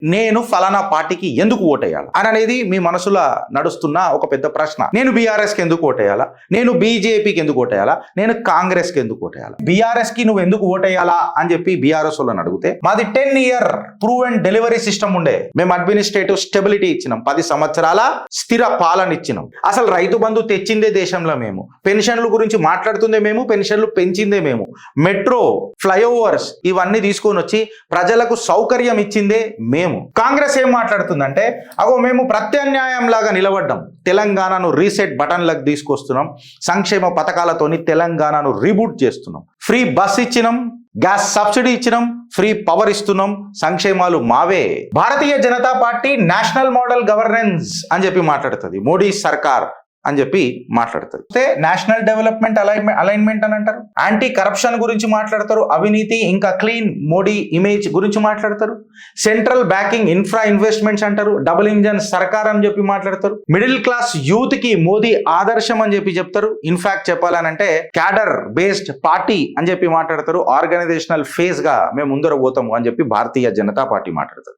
నేను ఫలానా పార్టీకి ఎందుకు ఓటేయాలి అని అనేది మీ మనసులో నడుస్తున్న ఒక పెద్ద ప్రశ్న. నేను బీఆర్ఎస్కి ఎందుకు ఓటేయాలా, నేను బీజేపీకి ఎందుకు ఓటేయాలా, నేను కాంగ్రెస్కి ఎందుకు ఓటేయాలా, బీఆర్ఎస్కి నువ్వు ఎందుకు ఓటేయాలా అని చెప్పి బీఆర్ఎస్ వాళ్ళని అడిగితే మాది 10 year prove and delivery system ఉండే. మేము అడ్మినిస్ట్రేటివ్ స్టెబిలిటీ ఇచ్చినాం, 10 సంవత్సరాల స్థిర పాలన ఇచ్చినాం. అసలు రైతు బంధు తెచ్చిందే దేశంలో మేము, పెన్షన్ల గురించి మాట్లాడుతుందే మేము, పెన్షన్లు పెంచిందే మేము, మెట్రో ఫ్లైఓవర్స్ ఇవన్నీ తీసుకొని వచ్చి ప్రజలకు సౌకర్యం ఇచ్చిందే మేము. కాంగ్రెస్ ఏం మాట్లాడుతుందంటే అగో మేము ప్రత్యామ్నాయం లాగా నిలబడ్డాం, తెలంగాణను రీసెట్ బటన్లకు తీసుకొస్తున్నాం, సంక్షేమ పథకాలతోని తెలంగాణను రీబూట్ చేస్తున్నాం, ఫ్రీ బస్ ఇచ్చినాం, గ్యాస్ సబ్సిడీ ఇచ్చినాం, ఫ్రీ పవర్ ఇస్తున్నాం, సంక్షేమాలు మావే. Bharatiya Janata Party national model governance అని చెప్పి మాట్లాడుతుంది, మోడీ సర్కార్ అని చెప్పి మాట్లాడుతుంది. నేషనల్ డెవలప్మెంట్ అలైన్మెంట్ అని అంటారు, యాంటీ కరప్షన్ గురించి మాట్లాడతారు, అవినీతి ఇంకా క్లీన్ మోడీ ఇమేజ్ గురించి మాట్లాడతారు, సెంట్రల్ బ్యాకింగ్ ఇన్ఫ్రా ఇన్వెస్ట్మెంట్స్ అంటారు, డబుల్ ఇంజన్ సర్కార్ అని చెప్పి మాట్లాడతారు, మిడిల్ క్లాస్ యూత్ కి మోదీ ఆదర్శం అని చెప్పి చెప్తారు. ఇన్ఫాక్ట్ చెప్పాలనంటే క్యాడర్ బేస్డ్ పార్టీ అని చెప్పి మాట్లాడతారు. ఆర్గనైజేషనల్ ఫేజ్ గా మేము ముందర పోతాము అని చెప్పి భారతీయ జనతా పార్టీ మాట్లాడతారు.